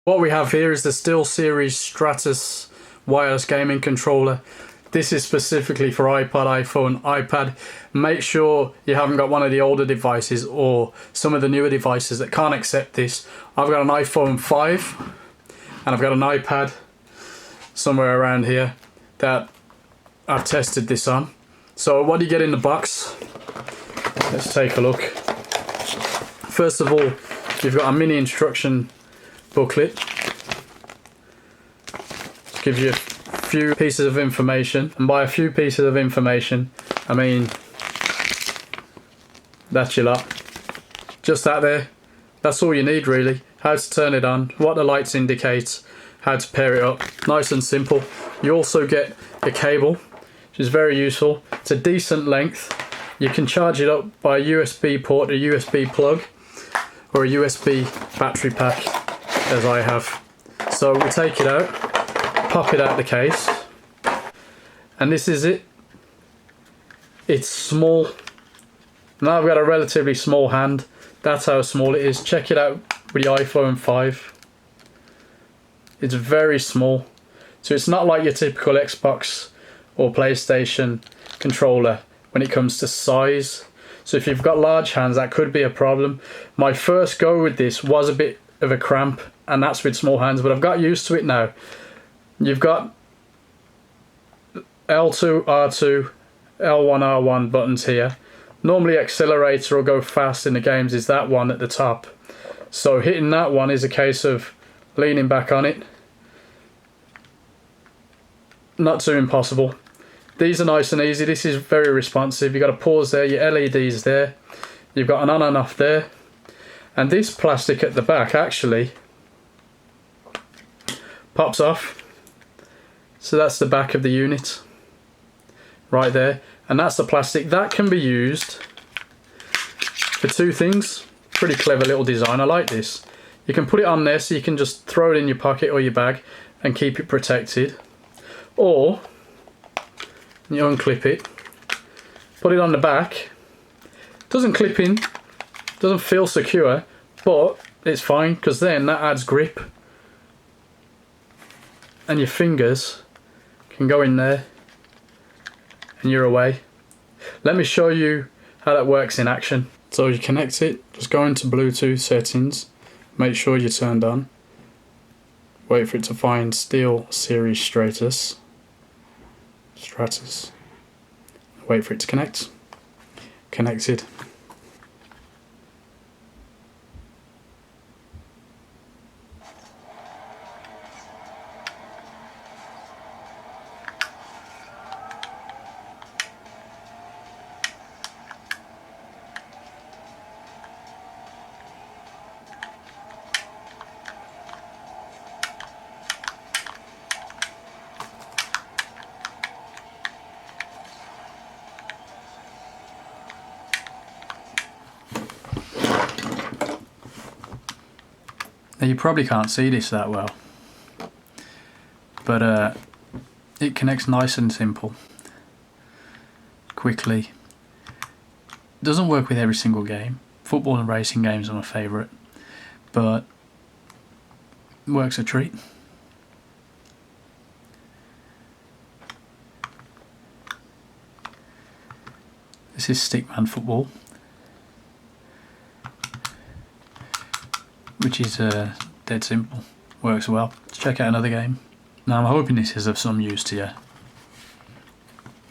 What we have here is the Steelseries Stratus wireless gaming controller. This is specifically for iPod, iPhone, iPad. Make sure you haven't got one of the older devices or some of the newer devices that can't accept this. I've got an iPhone 5 and I've got an iPad somewhere around here that I've tested this on. So what do you get in the box? Let's take a look. First of all, you've got a mini instruction booklet. Gives you a few pieces of information, and by a few pieces of information I mean that's your lot. Just that there, that's all you need really. How to turn it on, what the lights indicate, how to pair it up. Nice and simple. You also get a cable, which is very useful. It's a decent length. You can charge it up by a USB port, a USB plug, or a USB battery pack, as I have. So we take it out, pop it out the case, and this is it. It's small. Now I've got a relatively small hand. That's how small it is. Check it out with the iPhone 5. It's very small. So it's not like your typical Xbox or PlayStation controller when it comes to size. So if you've got large hands, that could be a problem. My first go with this was a bit of a cramp, and that's with small hands, but I've got used to it now. You've got L2, R2, L1, R1 buttons here. Normally accelerator or go fast in the games is that one at the top. So hitting that one is a case of leaning back on it. Not too impossible. These are nice and easy. This is very responsive. You've got a pause there, your LEDs there. You've got an on and off there. And this plastic at the back actually pops off. So that's the back of the unit right there, and that's the plastic. That can be used for two things. Pretty clever little design. I like this. You can put it on there so you can just throw it in your pocket or your bag and keep it protected, or you unclip it, put it on the back. Doesn't clip in, doesn't feel secure, but it's fine because then that adds grip, and your fingers can go in there and you're away. Let me show you how that works in action. So you connect it, just go into Bluetooth settings, make sure you're turned on, wait for it to find Steelseries Stratus, wait for it to connect. Connected. Now you probably can't see this that well, but it connects nice and simple, quickly. Doesn't work with every single game. Football and racing games are my favourite, but works a treat. This is Stickman Football, which is dead simple, works well. Let's check out another game. Now I'm hoping this is of some use to you.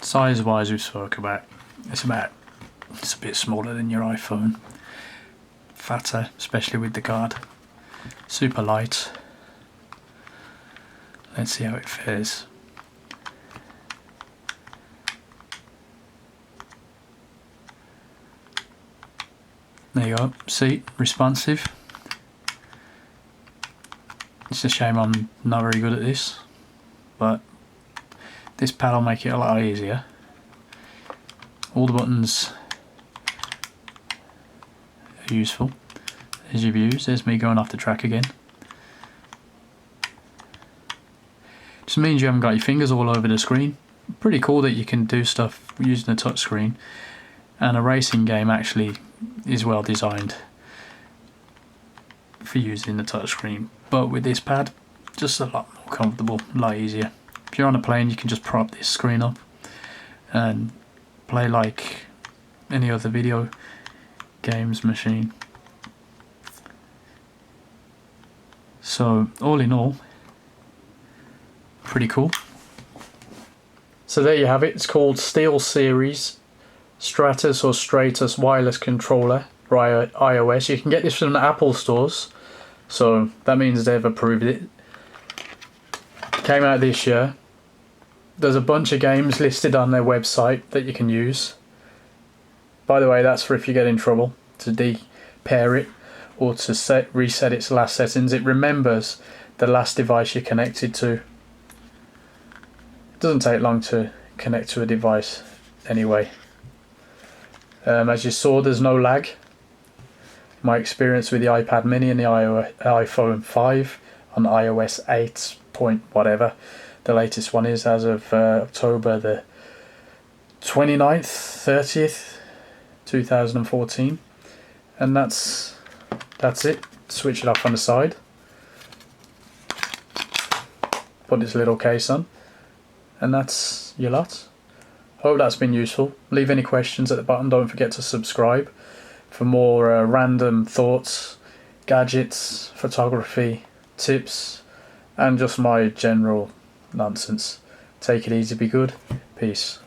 Size wise we've spoke about, it's a bit smaller than your iPhone. Fatter, especially with the card. Super light. Let's see how it fares. There you go, see, responsive. It's a shame I'm not very good at this, but this pad will make it a lot easier. All the buttons are useful. There's your views, there's me going off the track again. Just means you haven't got your fingers all over the screen. Pretty cool that you can do stuff using a touch screen, and a racing game actually is well designed for using the touchscreen, but with this pad, just a lot more comfortable, a lot easier. If you're on a plane, you can just prop this screen up and play like any other video games machine. So all in all, pretty cool. So there you have it. It's called Steelseries Stratus or Stratus wireless controller for iOS. You can get this from the Apple stores, so that means they've approved it. Came out this year. There's a bunch of games listed on their website that you can use. By the way, that's for if you get in trouble, to de-pair it or to reset its last settings. It remembers the last device you're connected to. It doesn't take long to connect to a device anyway. As you saw, there's no lag. My experience with the iPad mini and the iPhone 5 on iOS 8 point whatever the latest one is, as of October the 29th, 30th, 2014. And that's it. Switch it off on the side. Put this little case on. And that's your lot. Hope that's been useful. Leave any questions at the bottom. Don't forget to subscribe for more random thoughts, gadgets, photography, tips, and just my general nonsense. Take it easy, be good. Peace.